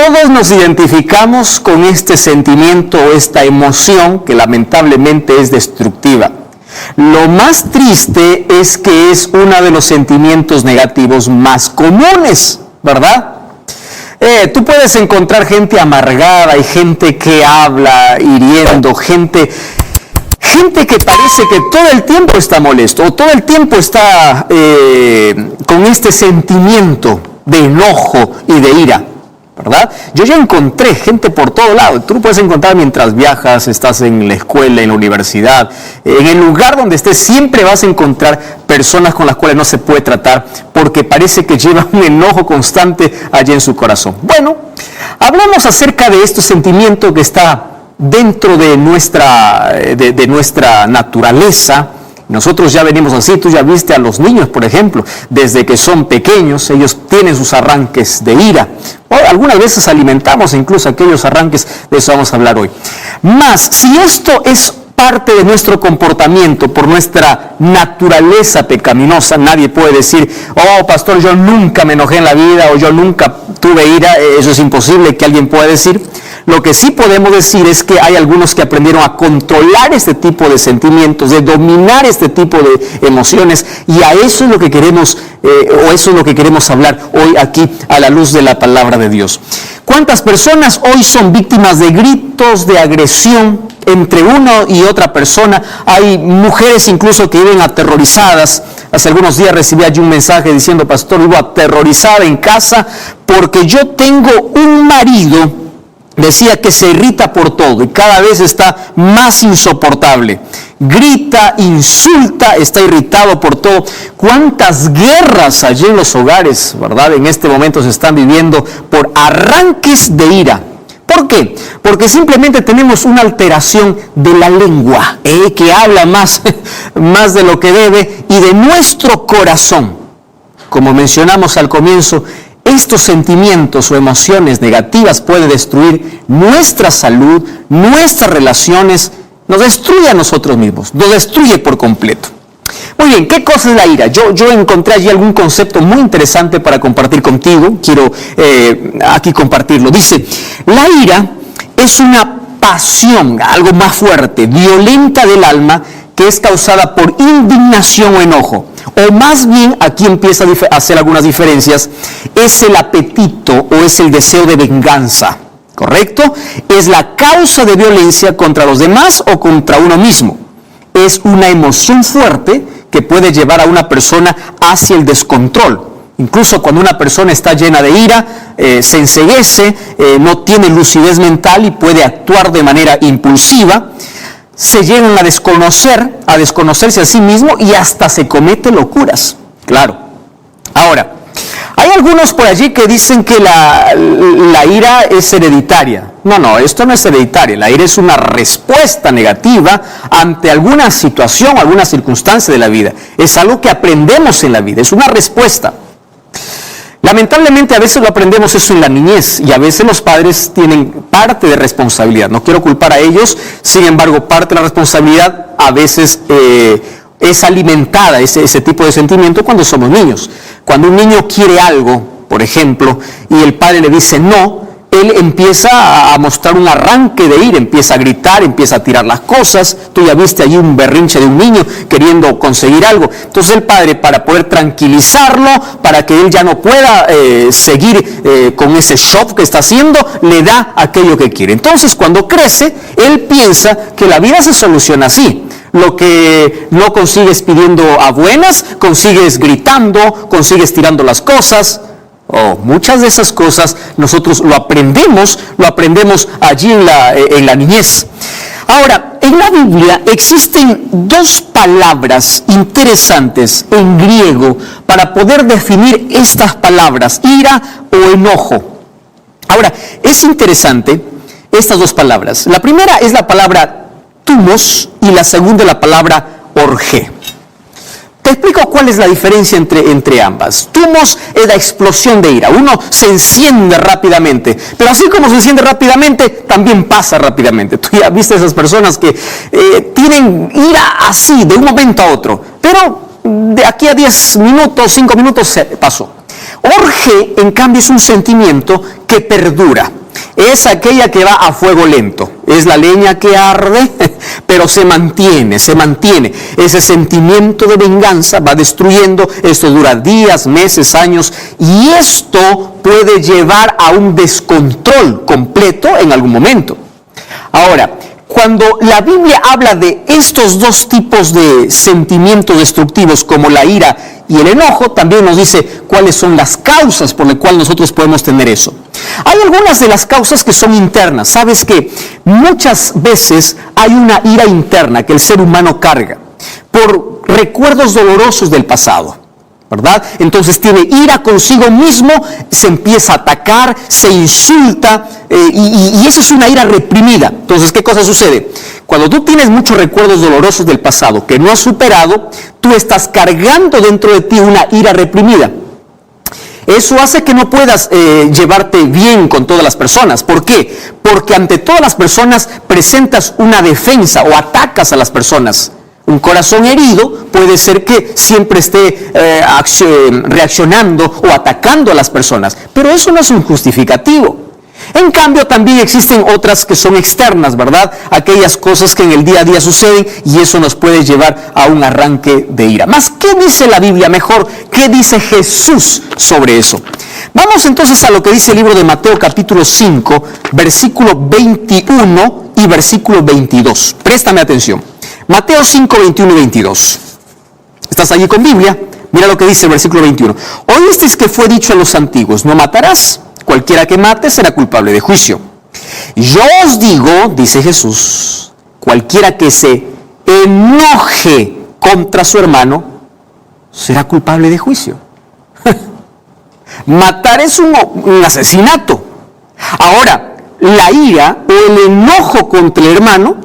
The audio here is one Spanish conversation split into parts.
Todos nos identificamos con este sentimiento o esta emoción que lamentablemente es destructiva. Lo más triste es que es uno de los sentimientos negativos más comunes, ¿verdad? Tú puedes encontrar gente amargada y gente que habla hiriendo, gente que parece que todo el tiempo está molesto o todo el tiempo está con este sentimiento de enojo y de ira, ¿verdad? Yo ya encontré gente por todo lado. Tú lo puedes encontrar mientras viajas, estás en la escuela, en la universidad, en el lugar donde estés, siempre vas a encontrar personas con las cuales no se puede tratar porque parece que llevan un enojo constante allí en su corazón. Bueno, hablamos acerca de este sentimiento que está dentro de nuestra naturaleza. Nosotros ya venimos así. Tú ya viste a los niños, por ejemplo, desde que son pequeños, ellos tienen sus arranques de ira. Algunas veces alimentamos incluso aquellos arranques, de eso vamos a hablar hoy. Mas, si esto es parte de nuestro comportamiento por nuestra naturaleza pecaminosa, nadie puede decir, oh pastor, yo nunca me enojé en la vida o yo nunca tuve ira. Eso es imposible que alguien pueda decir. Lo que sí podemos decir es que hay algunos que aprendieron a controlar este tipo de sentimientos, de dominar este tipo de emociones, y a eso es lo que queremos, eso es lo que queremos hablar hoy aquí a la luz de la palabra de Dios. ¿Cuántas personas hoy son víctimas de gritos, de agresión entre uno y otra persona? Hay mujeres incluso que viven aterrorizadas. Hace algunos días recibí allí un mensaje diciendo, pastor, vivo aterrorizada en casa porque yo tengo un marido, decía, que se irrita por todo y cada vez está más insoportable. Grita, insulta, está irritado por todo. ¿Cuántas guerras allí en los hogares, verdad? En este momento se están viviendo por arranques de ira. ¿Por qué? Porque simplemente tenemos una alteración de la lengua, que habla más de lo que debe, y de nuestro corazón. Como mencionamos al comienzo, estos sentimientos o emociones negativas pueden destruir nuestra salud, nuestras relaciones, nos destruye a nosotros mismos, nos destruye por completo. Muy bien, ¿qué cosa es la ira? Yo encontré allí algún concepto muy interesante para compartir contigo, quiero aquí compartirlo. Dice, la ira es una pasión, algo más fuerte, violenta del alma, que es causada por indignación o enojo. O más bien, aquí empieza a hacer algunas diferencias, es el apetito o es el deseo de venganza, ¿correcto? Es la causa de violencia contra los demás o contra uno mismo. Es una emoción fuerte que puede llevar a una persona hacia el descontrol. Incluso cuando una persona está llena de ira, se enceguece, no tiene lucidez mental y puede actuar de manera impulsiva. Se llegan a desconocerse a sí mismo y hasta se cometen locuras. Claro. Ahora, hay algunos por allí que dicen que la ira es hereditaria. No, esto no es hereditaria. La ira es una respuesta negativa ante alguna situación, alguna circunstancia de la vida. Es algo que aprendemos en la vida, es una respuesta. Lamentablemente a veces lo aprendemos eso en la niñez y a veces los padres tienen parte de responsabilidad. No quiero culpar a ellos, sin embargo, parte de la responsabilidad a veces es alimentada, ese tipo de sentimiento cuando somos niños. Cuando un niño quiere algo, por ejemplo, y el padre le dice no, él empieza a mostrar un arranque de ira, empieza a gritar, empieza a tirar las cosas. Tú ya viste allí un berrinche de un niño queriendo conseguir algo. Entonces el padre, para poder tranquilizarlo, para que él ya no pueda seguir con ese shock que está haciendo, le da aquello que quiere. Entonces cuando crece, él piensa que la vida se soluciona así. Lo que no consigues pidiendo a buenas, consigues gritando, consigues tirando las cosas. Muchas de esas cosas nosotros lo aprendemos allí en la niñez. Ahora, en la Biblia existen dos palabras interesantes en griego para poder definir estas palabras, ira o enojo. Ahora, es interesante estas dos palabras. La primera es la palabra thumos y la segunda la palabra orgé. Te explico cuál es la diferencia entre ambas. Thumos es la explosión de ira. Uno se enciende rápidamente, pero así como se enciende rápidamente, también pasa rápidamente. Tú ya viste esas personas que tienen ira así, de un momento a otro, pero de aquí a 10 minutos, 5 minutos se pasó. Orgé, en cambio, es un sentimiento que perdura. es aquella que va a fuego lento. Es la leña que arde, pero se mantiene. Ese sentimiento de venganza va destruyendo. Esto dura días, meses, años, y esto puede llevar a un descontrol completo en algún momento. Ahora, cuando la Biblia habla de estos dos tipos de sentimientos destructivos, como la ira y el enojo, también nos dice cuáles son las causas por las cuales nosotros podemos tener eso. Hay algunas de las causas que son internas. Sabes que muchas veces hay una ira interna que el ser humano carga por recuerdos dolorosos del pasado, ¿verdad? Entonces tiene ira consigo mismo, se empieza a atacar, se insulta, y esa es una ira reprimida. Entonces, ¿qué cosa sucede? Cuando tú tienes muchos recuerdos dolorosos del pasado que no has superado, tú estás cargando dentro de ti una ira reprimida. Eso hace que no puedas llevarte bien con todas las personas. ¿Por qué? Porque ante todas las personas presentas una defensa o atacas a las personas. Un corazón herido puede ser que siempre esté reaccionando o atacando a las personas, pero eso no es un justificativo. En cambio, también existen otras que son externas, ¿verdad? Aquellas cosas que en el día a día suceden, y eso nos puede llevar a un arranque de ira. Más, ¿qué dice la Biblia? Mejor, ¿qué dice Jesús sobre eso? Vamos entonces a lo que dice el libro de Mateo capítulo 5, versículo 21 y versículo 22. Préstame atención. Mateo 5, 21 y 22. ¿Estás allí con Biblia? Mira lo que dice el versículo 21. Oísteis que fue dicho a los antiguos: no matarás. Cualquiera que mate será culpable de juicio. Yo os digo, dice Jesús, cualquiera que se enoje contra su hermano será culpable de juicio. Matar es un asesinato. Ahora, la ira o el enojo contra el hermano,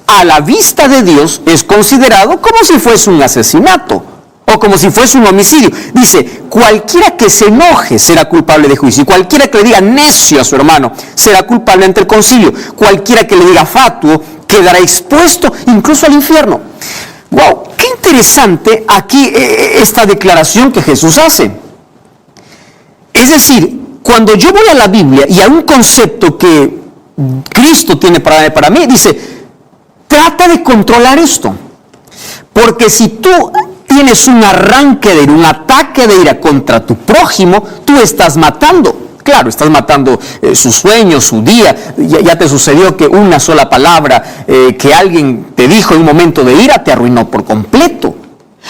a la vista de Dios, es considerado como si fuese un asesinato o como si fuese un homicidio. Dice, cualquiera que se enoje será culpable de juicio, y cualquiera que le diga necio a su hermano será culpable ante el concilio. Cualquiera que le diga fatuo quedará expuesto incluso al infierno. ¡Wow! ¡Qué interesante aquí esta declaración que Jesús hace! Es decir, cuando yo voy a la Biblia y a un concepto que Cristo tiene para mí, dice, trata de controlar esto. Porque si tú tienes un arranque de ira, un ataque de ira contra tu prójimo, tú estás matando. Claro, estás matando su sueño, su día. Ya te sucedió que una sola palabra que alguien te dijo en un momento de ira te arruinó por completo.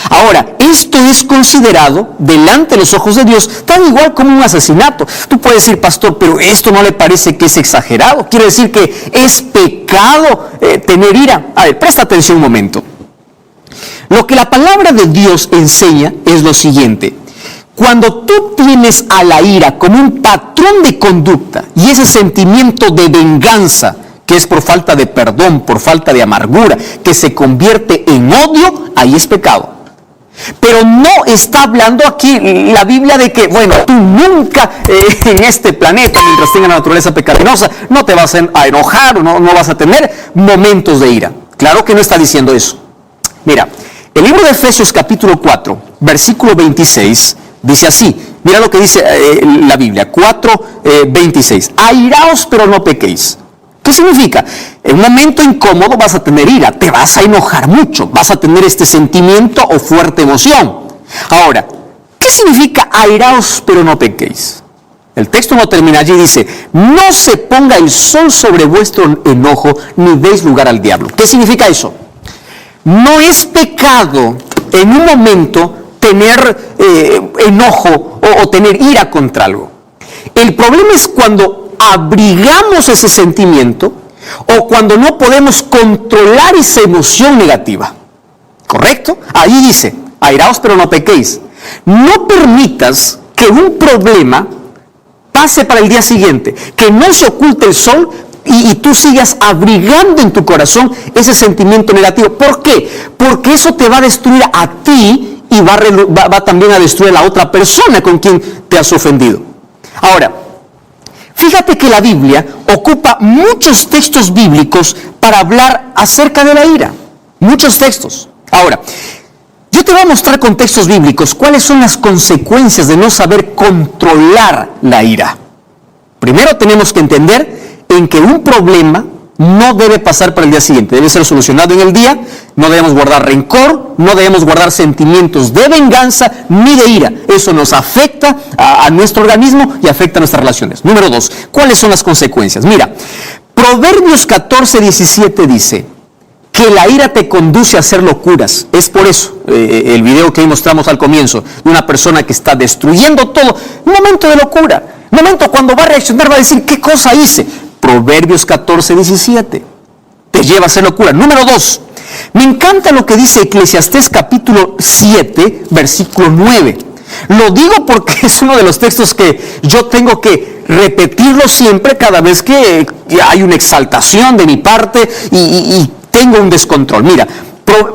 Ahora, esto es considerado delante de los ojos de Dios tan igual como un asesinato. Tú puedes decir, pastor, pero esto no le parece que es exagerado. Quiere decir que es pecado tener ira. A ver, presta atención un momento. Lo que la palabra de Dios enseña es lo siguiente: cuando tú tienes a la ira como un patrón de conducta y ese sentimiento de venganza, que es por falta de perdón, por falta de amargura, que se convierte en odio, ahí es pecado. Pero no está hablando aquí la Biblia de que, bueno, tú nunca en este planeta, mientras tenga la naturaleza pecaminosa, no te vas a enojar o no vas a tener momentos de ira. Claro que no está diciendo eso. Mira, el libro de Efesios capítulo 4, versículo 26, dice así. Mira lo que dice la Biblia, 4:26. Airaos, pero no pequéis. ¿Qué significa? En un momento incómodo vas a tener ira, te vas a enojar mucho, vas a tener este sentimiento o fuerte emoción. Ahora, ¿qué significa airaos, pero no pequéis? El texto no termina allí, dice, no se ponga el sol sobre vuestro enojo, ni deis lugar al diablo. ¿Qué significa eso? No es pecado en un momento tener enojo o tener ira contra algo. El problema es cuando abrigamos ese sentimiento o cuando no podemos controlar esa emoción negativa. ¿Correcto? Ahí dice, airaos pero no pequéis. No permitas que un problema pase para el día siguiente, que no se oculte el sol y tú sigas abrigando en tu corazón ese sentimiento negativo. ¿Por qué? Porque eso te va a destruir a ti y va también a destruir a la otra persona con quien te has ofendido. Ahora, fíjate que la Biblia ocupa muchos textos bíblicos para hablar acerca de la ira. Muchos textos. Ahora, yo te voy a mostrar con textos bíblicos cuáles son las consecuencias de no saber controlar la ira. Primero tenemos que entender en que un problema no debe pasar para el día siguiente, debe ser solucionado en el día. No debemos guardar rencor, no debemos guardar sentimientos de venganza ni de ira. Eso nos afecta a nuestro organismo y afecta a nuestras relaciones. Número 2, ¿cuáles son las consecuencias? Mira, Proverbios 14:17 dice que la ira te conduce a hacer locuras. Es por eso el video que mostramos al comienzo, de una persona que está destruyendo todo, un momento de locura, un momento cuando va a reaccionar, va a decir, ¿qué cosa hice? Proverbios 14:17 te lleva a hacer locura. Número 2, me encanta lo que dice Eclesiastés capítulo 7, versículo 9. Lo digo porque es uno de los textos que yo tengo que repetirlo siempre cada vez que hay una exaltación de mi parte y tengo un descontrol. Mira,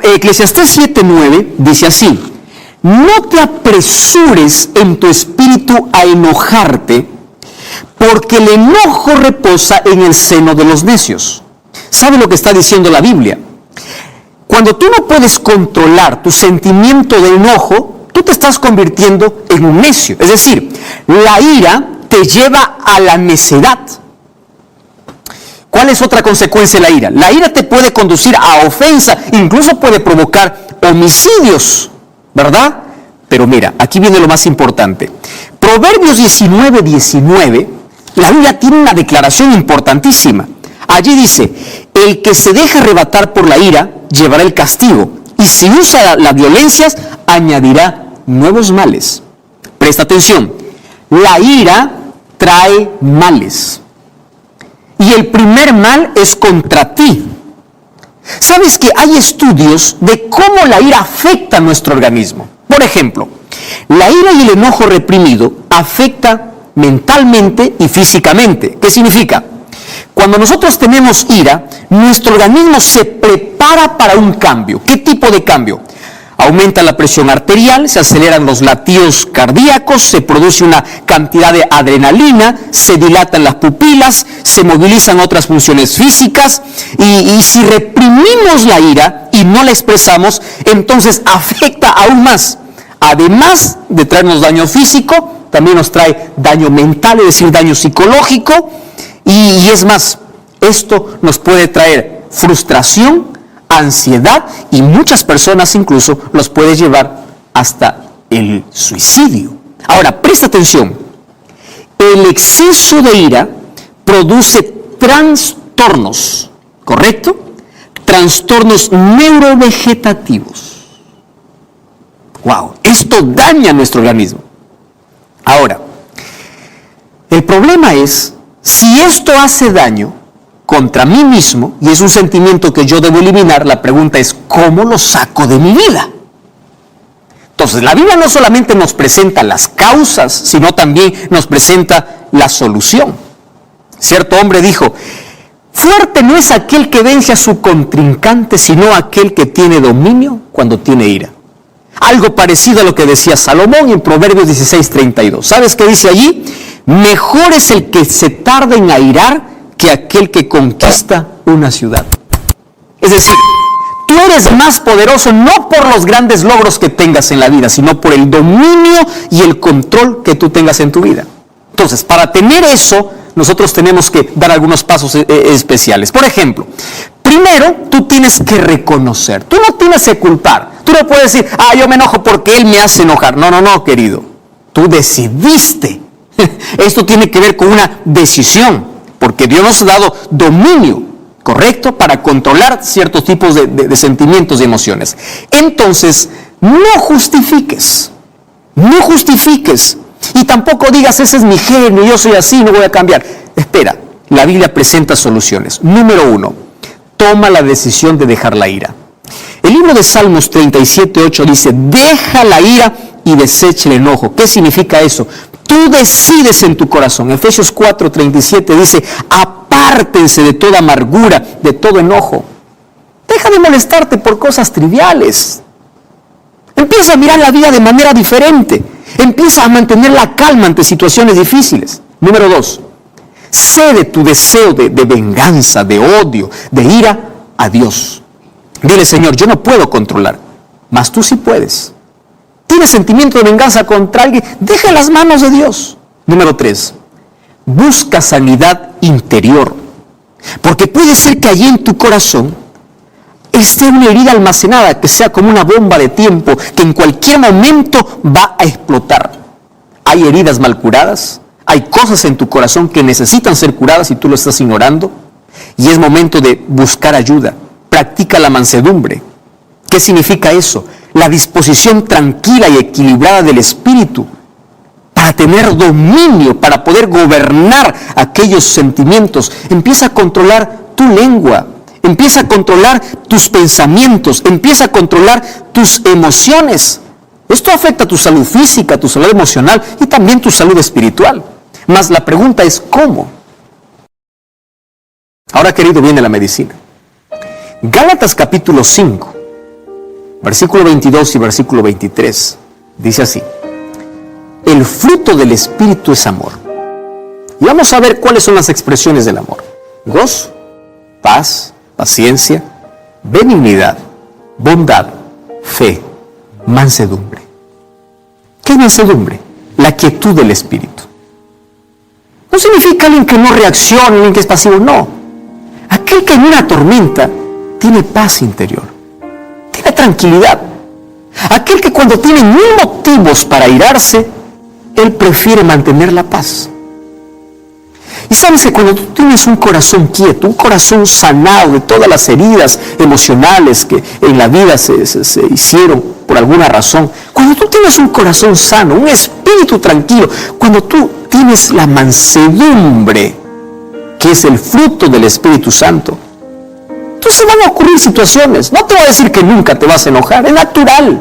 Eclesiastés 7:9 dice así: no te apresures en tu espíritu a enojarte, porque el enojo reposa en el seno de los necios. ¿Sabe lo que está diciendo la Biblia? Cuando tú no puedes controlar tu sentimiento de enojo, tú te estás convirtiendo en un necio. Es decir, la ira te lleva a la necedad. ¿Cuál es otra consecuencia de la ira? La ira te puede conducir a ofensa, incluso puede provocar homicidios, ¿verdad? Pero mira, aquí viene lo más importante. Proverbios 19:19, la Biblia tiene una declaración importantísima. Allí dice, el que se deja arrebatar por la ira llevará el castigo, y si usa las violencias añadirá nuevos males. Presta atención, la ira trae males. Y el primer mal es contra ti. ¿Sabes que hay estudios de cómo la ira afecta a nuestro organismo? Por ejemplo, la ira y el enojo reprimido afecta mentalmente y físicamente. ¿Qué significa? Cuando nosotros tenemos ira, nuestro organismo se prepara para un cambio. ¿Qué tipo de cambio? Aumenta la presión arterial, se aceleran los latidos cardíacos, se produce una cantidad de adrenalina, se dilatan las pupilas, se movilizan otras funciones físicas y si reprimimos la ira y no la expresamos, entonces afecta aún más. Además de traernos daño físico, también nos trae daño mental, es decir, daño psicológico y es más, esto nos puede traer frustración, ansiedad y muchas personas incluso los puede llevar hasta el suicidio. Ahora, presta atención, el exceso de ira produce trastornos, ¿correcto? Trastornos neurovegetativos. Wow, esto daña nuestro organismo. Ahora, el problema es, si esto hace daño contra mí mismo, y es un sentimiento que yo debo eliminar, la pregunta es, ¿cómo lo saco de mi vida? Entonces, la Biblia no solamente nos presenta las causas, sino también nos presenta la solución. Cierto hombre dijo, fuerte no es aquel que vence a su contrincante, sino aquel que tiene dominio cuando tiene ira. Algo parecido a lo que decía Salomón en Proverbios 16:32. ¿Sabes qué dice allí? Mejor es el que se tarda en airar que aquel que conquista una ciudad. Es decir, tú eres más poderoso no por los grandes logros que tengas en la vida, sino por el dominio y el control que tú tengas en tu vida. Entonces, para tener eso, nosotros tenemos que dar algunos pasos especiales. Por ejemplo, primero, tú tienes que reconocer. Tú no tienes que culpar. Tú no puedes decir, yo me enojo porque él me hace enojar. No, querido. Tú decidiste. Esto tiene que ver con una decisión. Porque Dios nos ha dado dominio, ¿correcto? Para controlar ciertos tipos de sentimientos y emociones. Entonces, no justifiques. No justifiques. Y tampoco digas, ese es mi genio, yo soy así, no voy a cambiar. Espera, la Biblia presenta soluciones. Número 1, toma la decisión de dejar la ira. El libro de Salmos 37:8 dice, deja la ira y desecha el enojo. ¿Qué significa eso? Tú decides en tu corazón. Efesios 4:37 dice, apártense de toda amargura, de todo enojo. Deja de molestarte por cosas triviales. Empieza a mirar la vida de manera diferente. Empieza a mantener la calma ante situaciones difíciles. Número 2, cede tu deseo de venganza, de odio, de ira a Dios. Dile, Señor, yo no puedo controlar, mas tú sí puedes. ¿Tienes sentimiento de venganza contra alguien? Deja en las manos de Dios. Número 3, busca sanidad interior. Porque puede ser que allí en tu corazón esté una herida almacenada que sea como una bomba de tiempo que en cualquier momento va a explotar. Hay heridas mal curadas, hay cosas en tu corazón que necesitan ser curadas y tú lo estás ignorando. Y es momento de buscar ayuda. Practica la mansedumbre. ¿Qué significa eso? La disposición tranquila y equilibrada del espíritu para tener dominio, para poder gobernar aquellos sentimientos. Empieza a controlar tu lengua, empieza a controlar tus pensamientos, empieza a controlar tus emociones. Esto afecta tu salud física, tu salud emocional y también tu salud espiritual. Mas la pregunta es ¿cómo? Ahora, querido, viene la medicina. Gálatas capítulo 5, versículo 22 y versículo 23, dice así: el fruto del Espíritu es amor. Y vamos a ver cuáles son las expresiones del amor: gozo, paz, paciencia, benignidad, bondad, fe, mansedumbre. ¿Qué es mansedumbre? La quietud del Espíritu. No significa alguien que no reacciona, alguien que es pasivo, no. Aquel que en una tormenta tiene paz interior, tiene tranquilidad. Aquel que cuando tiene mil motivos para airarse, él prefiere mantener la paz. Y sabes que cuando tú tienes un corazón quieto, un corazón sanado de todas las heridas emocionales que en la vida se hicieron por alguna razón, cuando tú tienes un corazón sano, un espíritu tranquilo, cuando tú tienes la mansedumbre, que es el fruto del Espíritu Santo, entonces van a ocurrir situaciones. No te voy a decir que nunca te vas a enojar, es natural.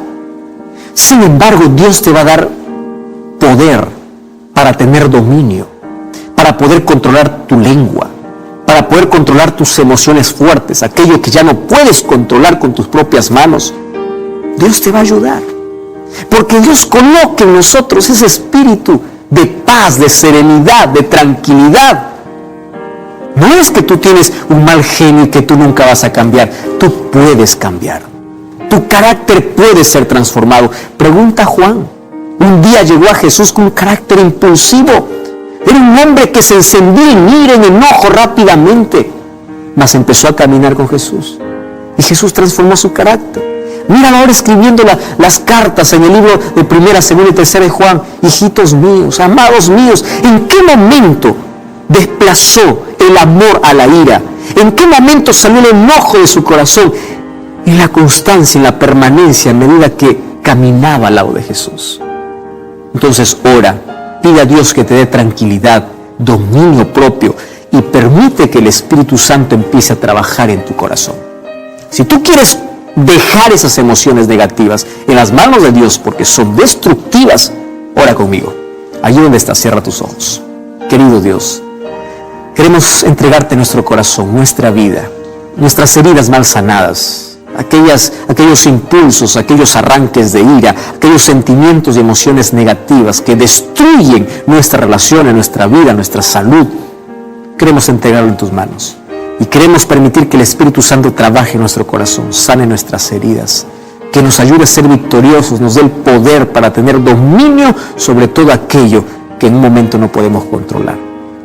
Sin embargo, Dios te va a dar poder para tener dominio, para poder controlar tu lengua, para poder controlar tus emociones fuertes, aquello que ya no puedes controlar con tus propias manos. Dios te va a ayudar, porque Dios coloca en nosotros ese espíritu de paz, de serenidad, de tranquilidad. No es que tú tienes un mal genio y que tú nunca vas a cambiar. Tú puedes cambiar. Tu carácter puede ser transformado. Pregunta a Juan. Un día llegó a Jesús con un carácter impulsivo. Era un hombre que se encendía en ira, en enojo rápidamente. Mas empezó a caminar con Jesús. Y Jesús transformó su carácter. Míralo ahora escribiendo las cartas en el libro de 1, 2 y 3 de Juan. Hijitos míos, amados míos, ¿en qué momento desplazó el amor a la ira? ¿En qué momento salió el enojo de su corazón? En la constancia, en la permanencia, a medida que caminaba al lado de Jesús. Entonces ora, pide a Dios que te dé tranquilidad, dominio propio y permite que el Espíritu Santo empiece a trabajar en tu corazón. Si tú quieres dejar esas emociones negativas en las manos de Dios porque son destructivas, ora conmigo. Allí donde estás, cierra tus ojos. Querido Dios, queremos entregarte nuestro corazón, nuestra vida, nuestras heridas mal sanadas, aquellos impulsos, aquellos arranques de ira, aquellos sentimientos y emociones negativas que destruyen nuestra relación, nuestra vida, nuestra salud. Queremos entregarlo en tus manos y queremos permitir que el Espíritu Santo trabaje en nuestro corazón, sane nuestras heridas, que nos ayude a ser victoriosos, nos dé el poder para tener dominio sobre todo aquello que en un momento no podemos controlar.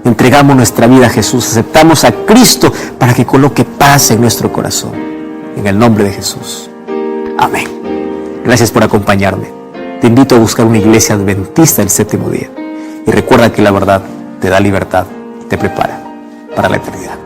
Entregamos nuestra vida a Jesús, aceptamos a Cristo para que coloque paz en nuestro corazón. En el nombre de Jesús. Amén. Gracias por acompañarme. Te invito a buscar una iglesia adventista del séptimo día. Y recuerda que la verdad te da libertad, te prepara para la eternidad.